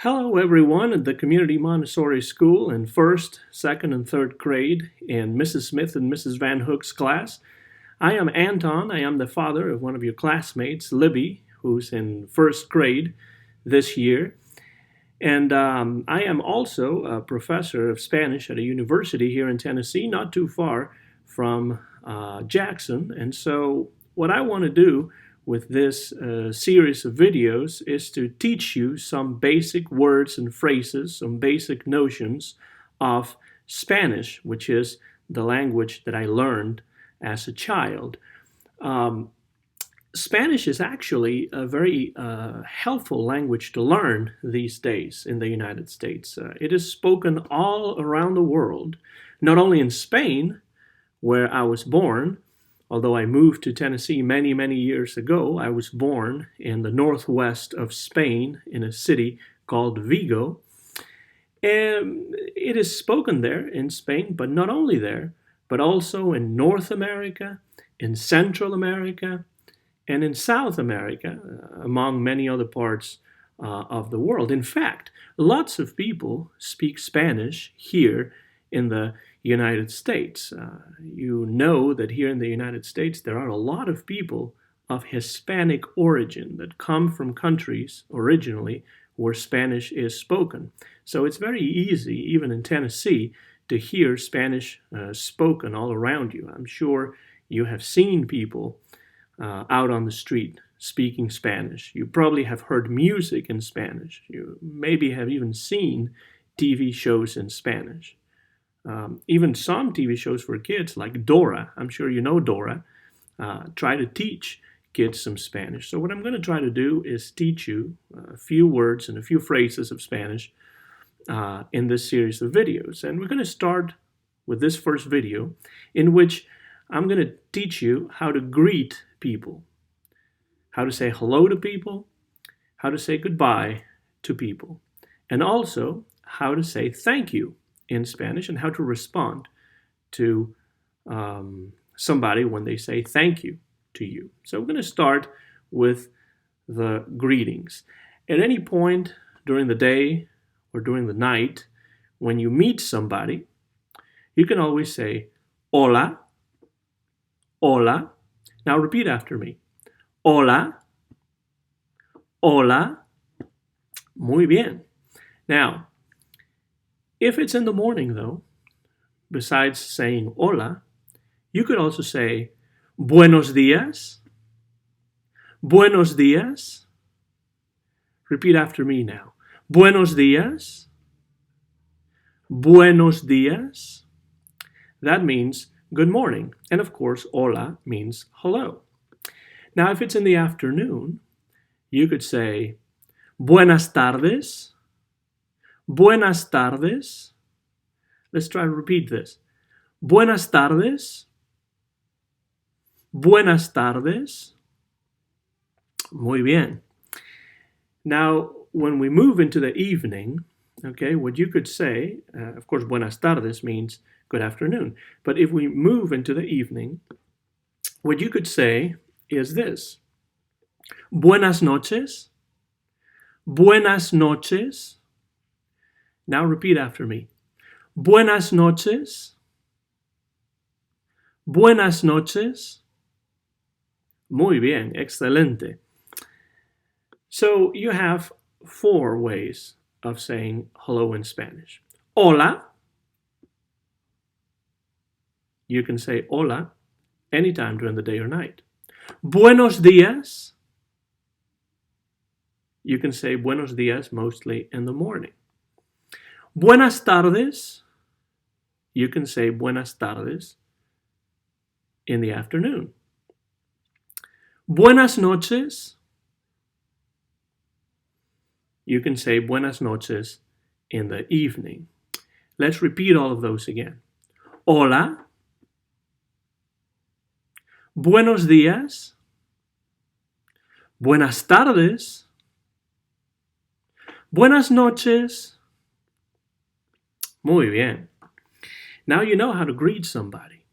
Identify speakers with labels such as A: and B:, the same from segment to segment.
A: Hello, everyone at the Community Montessori School in first, second, and third grade in Mrs. Smith and Mrs. Van Hook's class. I am Anton. I am the father of one of your classmates, Libby, who's in first grade this year. And I am also a professor of Spanish at a university here in Tennessee, not too far from Jackson. And so, what I want to do with this series of videos is to teach you some basic words and phrases, some basic notions of Spanish, which is the language that I learned as a child. Spanish is actually a very helpful language to learn these days in the United States. It is spoken all around the world, not only in Spain, where I was born. Although I moved to Tennessee many, many years ago, I was born in the northwest of Spain in a city called Vigo. And it is spoken there in Spain, but not only there, but also in North America, in Central America, and in South America, among many other parts of the world. In fact, lots of people speak Spanish here in the United States. You know that here in the United States there are a lot of people of Hispanic origin that come from countries originally where Spanish is spoken. So it's very easy, even in Tennessee, to hear Spanish spoken all around you. I'm sure you have seen people out on the street speaking Spanish. You probably have heard music in Spanish. You maybe have even seen TV shows in Spanish. Even some TV shows for kids like Dora, I'm sure you know Dora, try to teach kids some Spanish. So what I'm going to try to do is teach you a few words and a few phrases of Spanish in this series of videos. And we're going to start with this first video in which I'm going to teach you how to greet people, how to say hello to people, how to say goodbye to people, and also how to say thank you in Spanish and how to respond to somebody when they say thank you to you. So we're going to start with the greetings. At any point during the day or during the night, when you meet somebody, you can always say, hola, hola. Now repeat after me. Hola, hola. Muy bien. Now, if it's in the morning, though, besides saying hola, you could also say Buenos días. Buenos días. Repeat after me now. Buenos días. Buenos días. That means good morning. And of course, hola means hello. Now, if it's in the afternoon, you could say Buenas tardes. Buenas tardes. Let's try to repeat this. Buenas tardes. Buenas tardes. Muy bien. Now, when we move into the evening, okay, what you could say, of course, buenas tardes means good afternoon. But if we move into the evening, what you could say is this. Buenas noches. Buenas noches. Now repeat after me. Buenas noches. Buenas noches. Muy bien, excelente. So you have 4 ways of saying hello in Spanish. Hola. You can say hola anytime during the day or night. Buenos días. You can say buenos días mostly in the morning. Buenas tardes. You can say buenas tardes in the afternoon. Buenas noches. You can say buenas noches in the evening. Let's repeat all of those again. Hola. Buenos días. Buenas tardes. Buenas noches. Muy bien. Now you know how to greet somebody.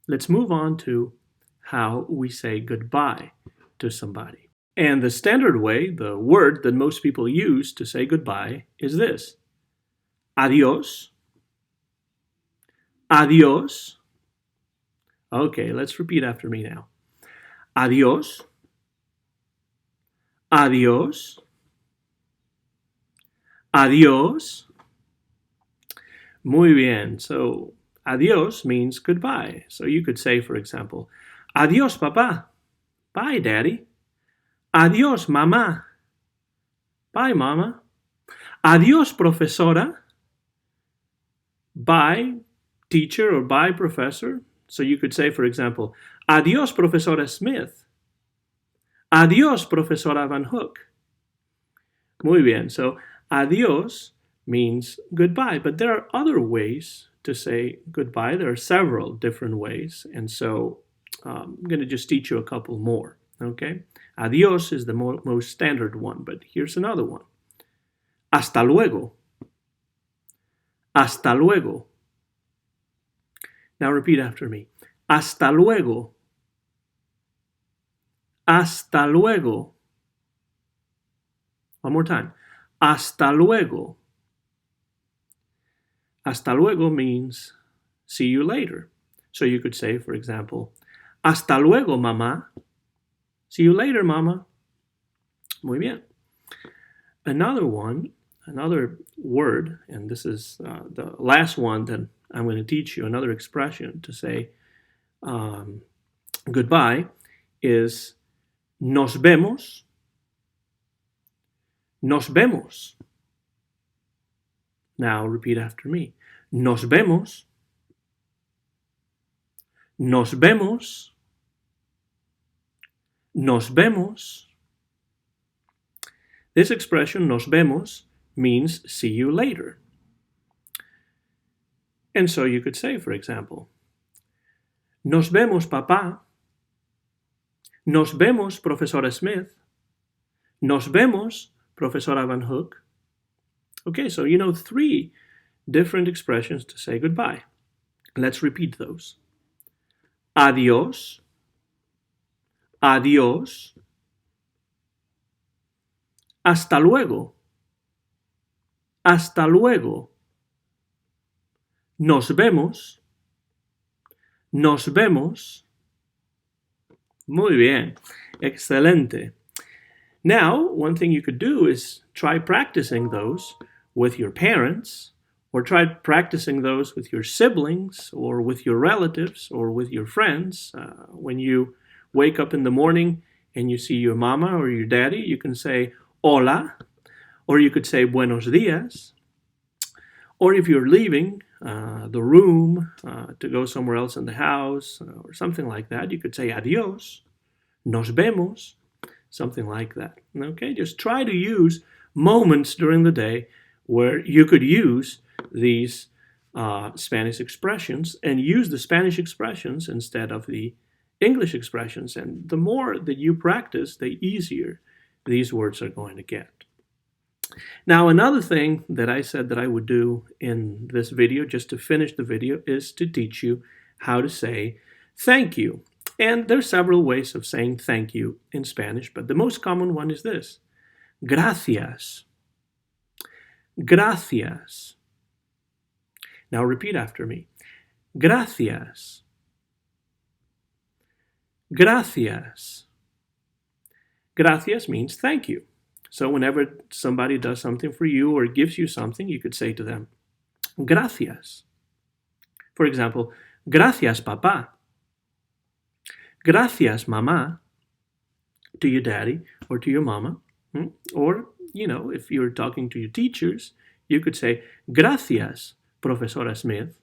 A: Let's move on to how we say goodbye to somebody. And the standard way, the word that most people use to say goodbye is this. Adiós. Adiós. Okay, let's repeat after me now. Adiós. Adiós. Adiós. Muy bien. So, adiós means goodbye. So you could say, for example, adiós, papá. Bye, daddy. Adiós, mamá. Bye, mama. Adiós, profesora. Bye, teacher, or bye, professor. So you could say, for example, adiós, profesora Smith. Adiós, profesora Van Hook. Muy bien. So, adiós means goodbye, but there are other ways to say goodbye. There are several different ways, and so I'm going to just teach you a couple more, okay? Adiós is the most standard one, but here's another one. Hasta luego. Hasta luego. Now repeat after me. Hasta luego. Hasta luego. One more time. Hasta luego. Hasta luego means see you later. So you could say, for example, hasta luego, mamá. See you later, mama. Muy bien. Another one, another word, and this is the last one that I'm going to teach you, another expression to say goodbye is nos vemos. Nos vemos. Now repeat after me. Nos vemos. Nos vemos. Nos vemos. This expression, nos vemos, means see you later. And so you could say, for example, nos vemos, papá. Nos vemos, profesora Smith. Nos vemos, profesora Van Hook. Okay, so you know 3 different expressions to say goodbye. Let's repeat those. Adiós. Adiós. Hasta luego. Hasta luego. Nos vemos. Nos vemos. Muy bien. Excelente. Now, one thing you could do is try practicing those with your parents, or try practicing those with your siblings, or with your relatives, or with your friends. When you wake up in the morning and you see your mama or your daddy, you can say, Hola, or you could say, Buenos días. Or if you're leaving the room to go somewhere else in the house, or something like that, you could say, Adiós, nos vemos, something like that. Okay, just try to use moments during the day where you could use these Spanish expressions, and use the Spanish expressions instead of the English expressions. And the more that you practice, the easier these words are going to get. Now, another thing that I said that I would do in this video, just to finish the video, is to teach you how to say thank you. And there's several ways of saying thank you in Spanish, but the most common one is this. Gracias. Gracias. Now repeat after me. Gracias. Gracias. Gracias means thank you. So whenever somebody does something for you or gives you something, you could say to them, gracias. For example, gracias, papá. Gracias, mamá, to your daddy or to your mama. Or, if you're talking to your teachers, you could say, gracias, profesora Smith.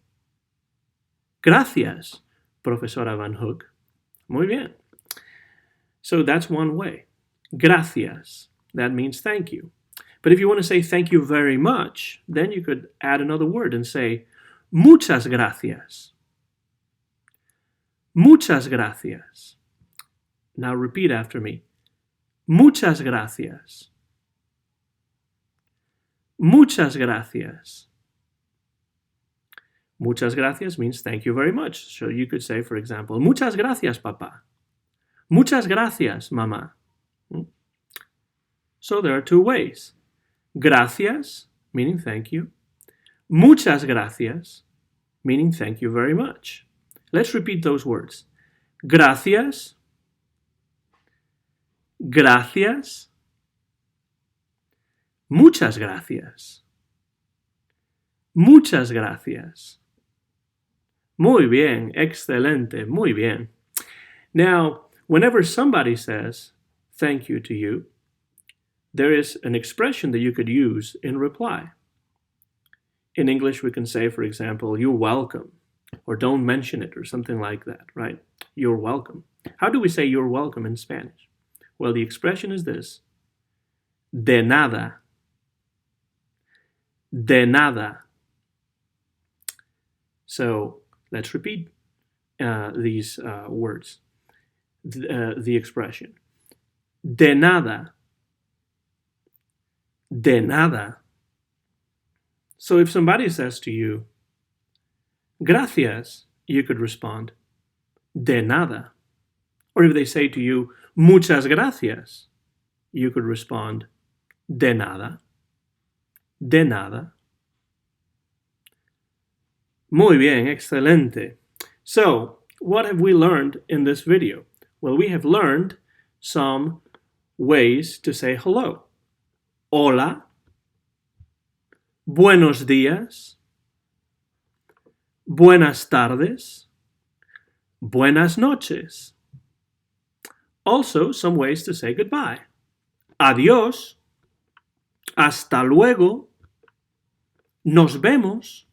A: Gracias, profesora Van Hook. Muy bien. So that's one way. Gracias. That means thank you. But if you want to say thank you very much, then you could add another word and say, muchas gracias. Muchas gracias. Now repeat after me. Muchas gracias. Muchas gracias. Muchas gracias means thank you very much. So you could say, for example, muchas gracias, papá. Muchas gracias, mamá. So there are two ways. Gracias, meaning thank you. Muchas gracias, meaning thank you very much. Let's repeat those words. Gracias, gracias, muchas gracias, muchas gracias. Muy bien, excelente, muy bien. Now, whenever somebody says thank you to you, there is an expression that you could use in reply. In English, we can say, for example, you're welcome, or don't mention it, or something like that, right? You're welcome. How do we say you're welcome in Spanish? Well, the expression is this. De nada. De nada. So let's repeat these words. The expression. De nada. De nada. So if somebody says to you, gracias, you could respond, de nada. Or if they say to you, muchas gracias, you could respond, de nada. De nada. Muy bien, excelente. So, what have we learned in this video? Well, we have learned some ways to say hello. Hola. Buenos días. Buenas tardes. Buenas noches. Also, some ways to say goodbye. Adiós. Hasta luego. Nos vemos.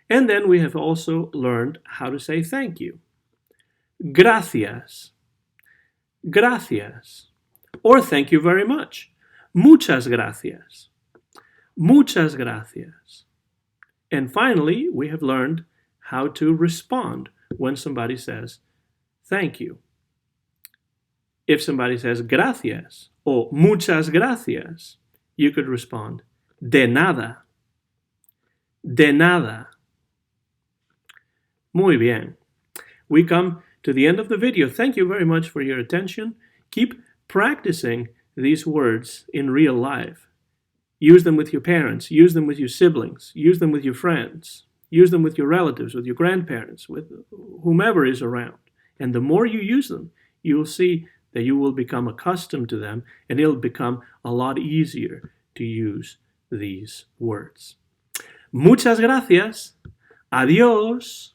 A: And then we have also learned how to say thank you. Gracias. Gracias. Or thank you very much. Muchas gracias. Muchas gracias. And finally, we have learned how to respond when somebody says thank you. If somebody says gracias or muchas gracias, you could respond de nada. De nada. Muy bien. We come to the end of the video. Thank you very much for your attention. Keep practicing these words in real life. Use them with your parents. Use them with your siblings. Use them with your friends. Use them with your relatives, with your grandparents, with whomever is around. And the more you use them, you will see that you will become accustomed to them, and it'll become a lot easier to use these words. Muchas gracias. Adiós.